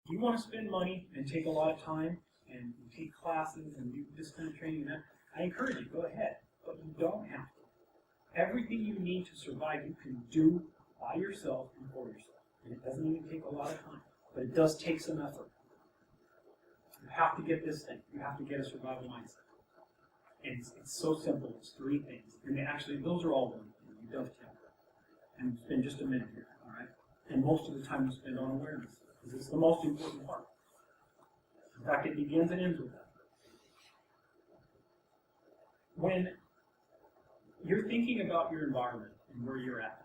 If you want to spend money and take a lot of time and take classes and do this kind of training, I encourage you, go ahead. But you don't have to. Everything you need to survive, you can do by yourself and for yourself. And it doesn't even take a lot of time, but it does take some effort. You have to get this thing. You have to get a survival mindset. And it's so simple. It's 3 things. And actually, those are all done. You dovetail. And spend just a minute here, all right? And most of the time you spend on awareness, because it's the most important part. In fact, it begins and ends with that. When you're thinking about your environment and where you're at,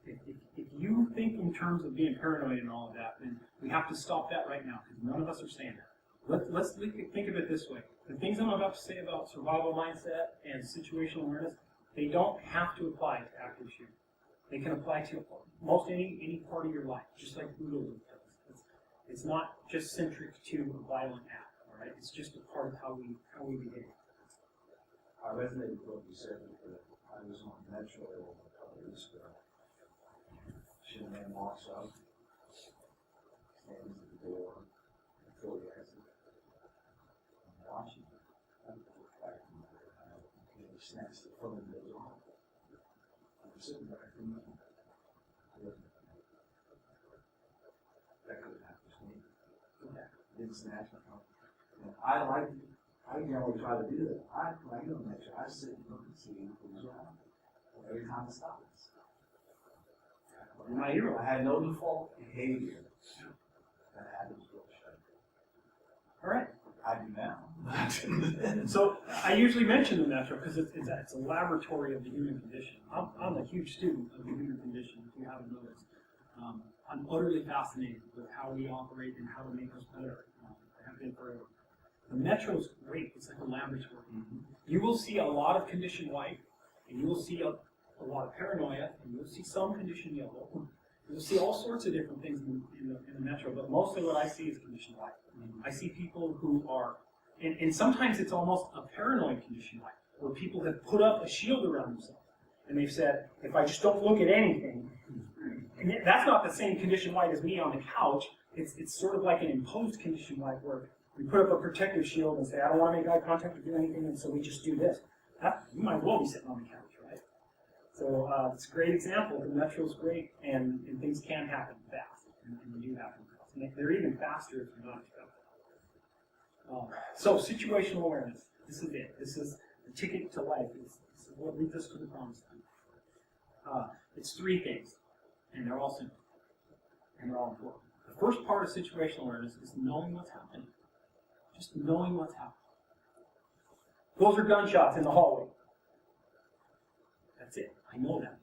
if you think in terms of being paranoid and all of that, then we have to stop that right now, because none of us are saying that. Let's think of it this way. The things I'm about to say about survival mindset and situational awareness, they don't have to apply to active shooting. They can apply to most any part of your life, just like Google does. It's not just centric to a violent act, all right? It's just a part of how we behave. I resonated with what you said because I was on Metro a couple of weeks ago. She man walks up, stands at the door, and Phil exit. I'm watching her. I'm back from there. He snatched the phone and goes on. I'm sitting back from me. That could have happened to me. Didn't snatch my phone. And I generally try to do that. When I go to Metro, I sit and look and see who's around. Every time it stops. In my hero, I had no default behavior that happens to All right. I do now. So I usually mention the Metro because it's a laboratory of the human condition. I'm a huge student of the human condition, if you haven't noticed. I'm utterly fascinated with how we operate and how to make us better. I have been forever. The Metro is great. It's like a laboratory. You will see a lot of condition white, and you will see a lot of paranoia, and you'll see some condition yellow. You'll see all sorts of different things in the Metro, but mostly what I see is condition white. I see people who are, and sometimes it's almost a paranoid condition white, where people have put up a shield around themselves, and they've said, if I just don't look at anything, and that's not the same condition white as me on the couch. It's sort of like an imposed condition white where we put up a protective shield and say, I don't want to make eye contact or do anything, and so we just do this. You might as well be sitting on the couch, right? So it's a great example. The Metro's great, and things can happen fast, and they do happen fast. And they're even faster if you're not expecting. So situational awareness, this is it. This is the ticket to life. This is what leads us to the promised land. It's 3 things, and they're all simple, and they're all important. The first part of situational awareness is knowing what's happening. Just knowing what's happening. Those are gunshots in the hallway. That's it. I know that.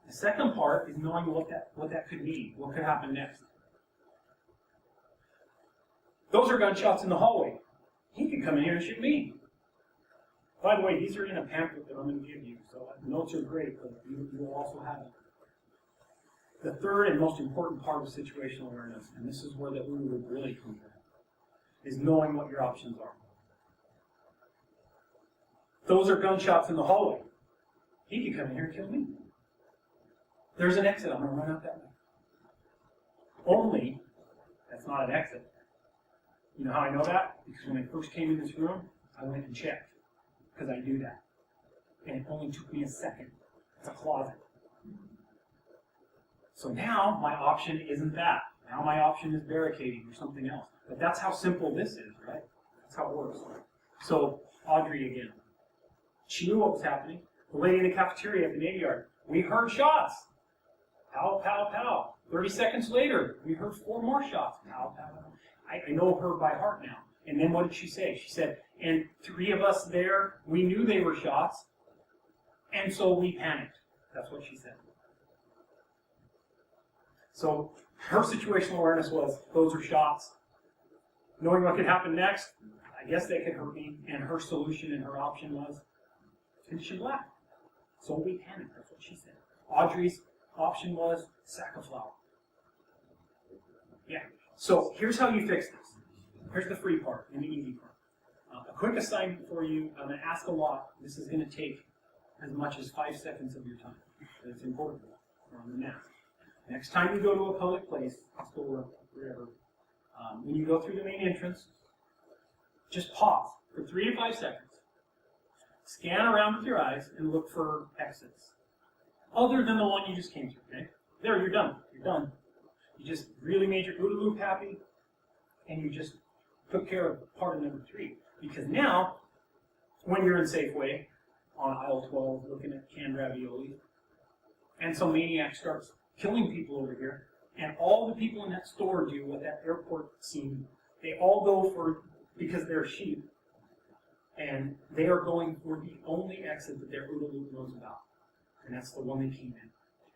The second part is knowing what that could mean. What could happen next. Those are gunshots in the hallway. He could come in here and shoot me. By the way, these are in a pamphlet that I'm going to give you, so the notes are great, but you will also have them. The third and most important part of situational awareness, and this is where the OO would really come in, is knowing what your options are. Those are gunshots in the hallway. He could come in here and kill me. There's an exit. I'm going to run out that way. Only, that's not an exit. You know how I know that? Because when I first came in this room, I went and checked. Because I do that. And it only took me a second. It's a closet. So now, my option isn't that. Now my option is barricading or something else. But that's how simple this is, right? That's how it works. So, Audrey again. She knew what was happening. The lady in the cafeteria at the Navy Yard. We heard shots. Pow, pow, pow. 30 seconds later, we heard 4 more shots. Pow, pow, pow. I know her by heart now. And then what did she say? She said, and 3 of us there, we knew they were shots, and so we panicked. That's what she said. So her situational awareness was, those are shots. Knowing what could happen next, I guess they could hurt me, and her solution and her option was, condition black. So we panicked, that's what she said. Audrey's option was, sack of flour. Yeah. So here's how you fix this. Here's the free part and the easy part. A quick assignment for you. I'm going to ask a lot. This is going to take as much as 5 seconds of your time. But it's important. We're on the mask. Next time you go to a public place, a store, wherever, When you go through the main entrance, just pause for 3 to 5 seconds. Scan around with your eyes and look for exits, other than the one you just came through, okay? There, you're done. You're done. You just really made your OODA loop happy, and you just took care of part of number 3. Because now, when you're in Safeway, on aisle 12, looking at canned ravioli, and some maniac starts killing people over here, and all the people in that store do what that airport scene, they all go for, because they're sheep, and they are going for the only exit that their OODA loop knows about. And that's the one they came in.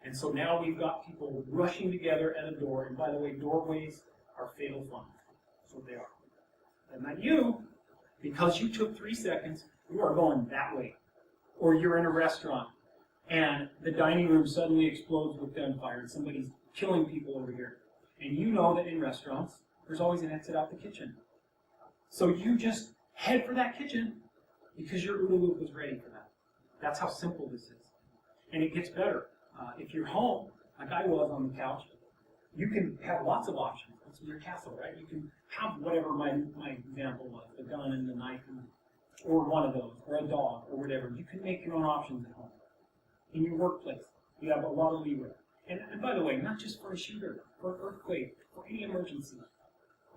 And so now we've got people rushing together at a door, and by the way, doorways are fatal fun. That's what they are. And now you, because you took 3 seconds, you are going that way. Or you're in a restaurant, and the dining room suddenly explodes with gunfire, and somebody's killing people over here. And you know that in restaurants, there's always an exit out the kitchen. So you just head for that kitchen because your OODA loop was ready for that. That's how simple this is. And it gets better. If you're home, like I was on the couch, you can have lots of options. It's your castle, right? You can have whatever my example was, the gun and the knife, or one of those, or a dog, or whatever. You can make your own options at home. In your workplace, you have a lot of leeway. And by the way, not just for a shooter, for an earthquake, for any emergency.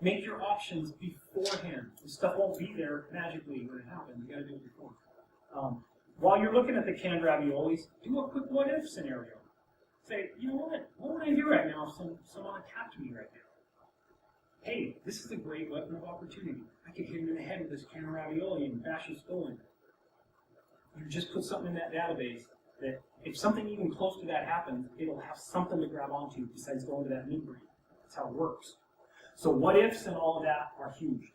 Make your options beforehand. The stuff won't be there magically when it happens. You got to do it before. While you're looking at the canned raviolis, do a quick what-if scenario. Say, you know what would I do right now if someone attacked me right now? Hey, this is a great weapon of opportunity. I could hit him in the head with this can of ravioli and bash his skull in. You just put something in that database that if something even close to that happens, it'll have something to grab onto besides going to that meat brain. That's how it works. So what ifs and all of that are huge.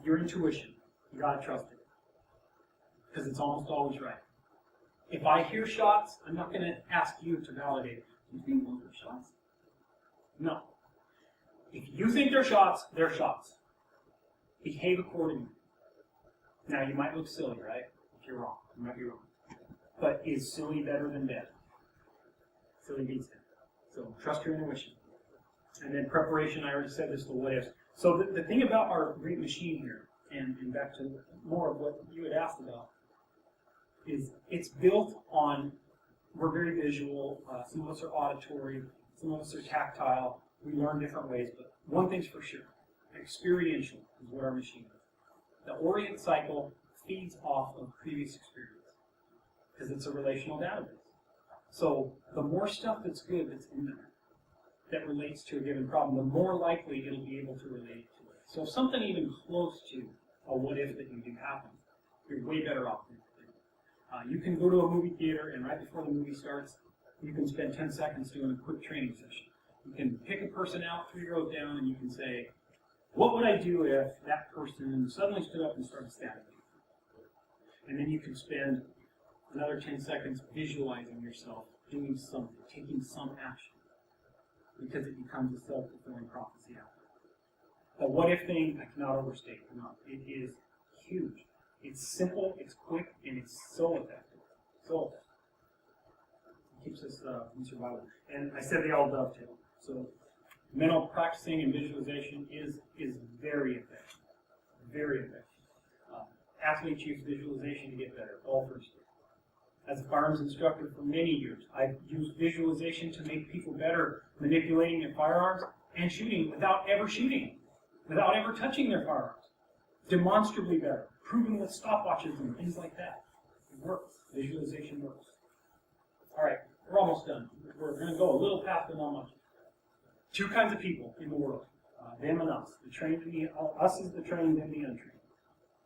Your intuition, you gotta trust it. Because it's almost always right. If I hear shots, I'm not gonna ask you to validate. Do you think those are shots? No. If you think they're shots, they're shots. Behave accordingly. Now, you might look silly, right? If you're wrong. You might be wrong. But is silly better than dead? Silly beats dead. So trust your intuition. And then preparation, I already said this, the what ifs. So the thing about our great machine here, and back to more of what you had asked about, is it's built on, we're very visual, some of us are auditory, some of us are tactile, we learn different ways, but one thing's for sure, experiential is what our machine is. The Orient cycle feeds off of previous experience, because it's a relational database. So the more stuff that's good that's in there, that relates to a given problem, the more likely it'll be able to relate to it. So if something even close to a what if that you do happens, you're way better off than you can go to a movie theater and right before the movie starts, you can spend 10 seconds doing a quick training session. You can pick a person out 3 rows down and you can say, what would I do if that person suddenly stood up and started stabbing me? And then you can spend another 10 seconds visualizing yourself doing something, taking some action. Because it becomes a self-fulfilling prophecy after. The what if thing, I cannot overstate enough. It is huge. It's simple, it's quick, and it's so effective. So effective. It keeps us in survival. And I said they all dovetail. So mental practicing and visualization is very effective. Very effective. Athletes use visualization to get better. Golfers do. As a firearms instructor for many years, I've used visualization to make people better manipulating their firearms and shooting, without ever touching their firearms. Demonstrably better, proven with stopwatches and things like that. It works. Visualization works. All right, we're almost done. We're going to go a little past but not much. 2 kinds of people in the world, them and us. The trained and the us is the trained and the untrained.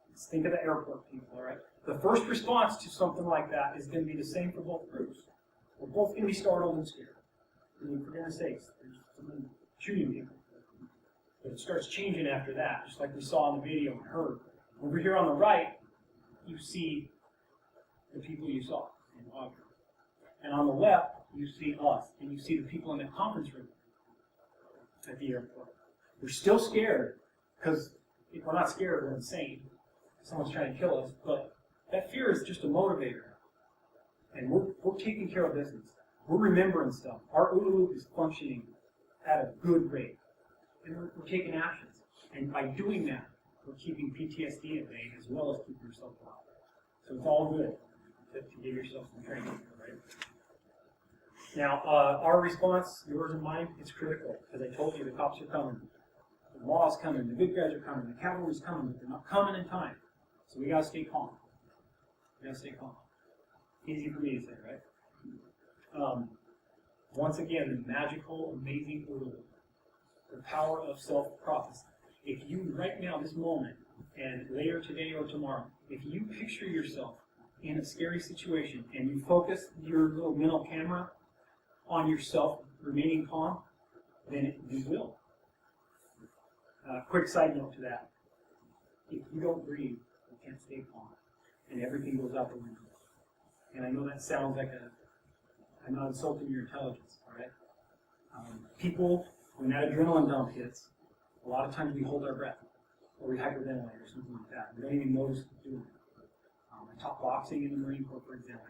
Let's think of the airport people, all right? The first response to something like that is going to be the same for both groups. We're both going to be startled and scared. I mean, for goodness sakes, there's someone shooting people. But it starts changing after that, just like we saw in the video and heard. Over here on the right, you see the people you saw in audio. And on the left, you see us, and you see the people in the conference room at the airport. We're still scared, because if we're not scared, we're insane. Someone's trying to kill us, but that fear is just a motivator. And we're taking care of business. We're remembering stuff. Our OODA loop is functioning at a good rate. and we're taking actions. And by doing that, we're keeping PTSD at bay as well as keeping yourself alive. So it's all good to give yourself some training, right? Now, our response, yours and mine, is critical, because I told you the cops are coming, the law is coming, the good guys are coming, the cavalry's coming, but they're not coming in time. So we gotta stay calm. We gotta stay calm. Easy for me to say, right? Once again, the magical, amazing word, the power of self-prophecy. If you, right now, this moment, and later today or tomorrow, if you picture yourself in a scary situation and you focus your little mental camera on yourself remaining calm, then you will. Quick side note to that. If you don't breathe, you can't stay calm. And everything goes out the window. And I know that sounds like I'm not insulting your intelligence, all right? People, when that adrenaline dump hits, a lot of times we hold our breath, or we hyperventilate, or something like that. We don't even notice doing it. I taught boxing in the Marine Corps, for example.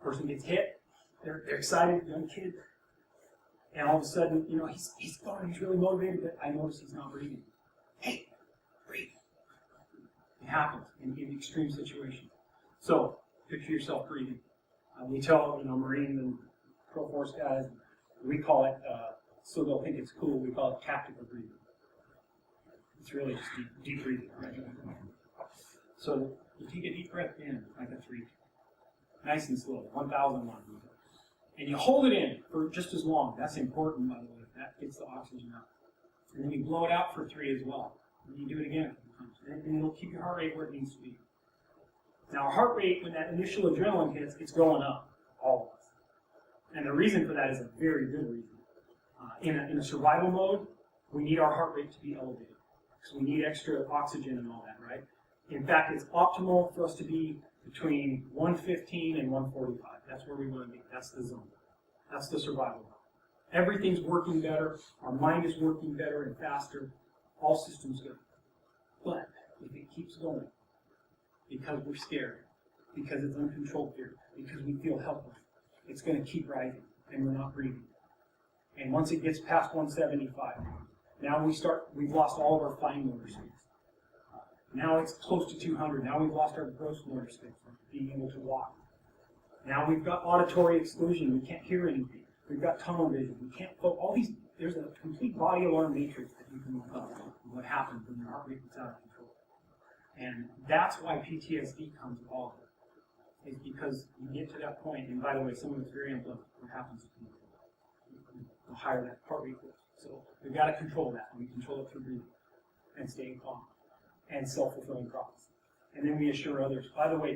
Person gets hit, they're excited, young kid, and all of a sudden, you know, he's going, he's really motivated, but I notice he's not breathing. Hey, breathe. It happens in extreme situations. So, picture yourself breathing. We tell, you know, Marine and Pro Force guys, we call it, so they'll think it's cool, we call it tactical breathing. It's really just deep breathing, right? So, you take a deep breath in, like a 3. Nice and slow, 1,001. And you hold it in for just as long. That's important, by the way. That gets the oxygen out. And then you blow it out for 3 as well. And you do it again a couple times. And it'll keep your heart rate where it needs to be. Now, our heart rate, when that initial adrenaline hits, it's going up, all of us. And the reason for that is a very good reason. In a survival mode, we need our heart rate to be elevated. Because we need extra oxygen and all that, right? In fact, it's optimal for us to be between 115 and 145. That's where we want to be. That's the zone. That's the survival mode. Everything's working better. Our mind is working better and faster. All systems go. But if it keeps going, because we're scared, because it's uncontrolled fear, because we feel helpless, it's going to keep rising, and we're not breathing. And once it gets past 175, now we've lost all of our fine motor skills. Now it's close to 200. Now we've lost our gross motor skills, being able to walk. Now we've got auditory exclusion. We can't hear anything. We've got tunnel vision. We can't focus. All these, there's a complete body alarm matrix that you can look up of what happens when your heart rate gets out of control. And that's why PTSD comes involved. Is because you get to that point, and by the way, some of it's very unpleasant. What happens to people? The higher that heart rate goes. So we've got to control that. And we control it through breathing and staying calm and self-fulfilling prophecy. And then we assure others, by the way,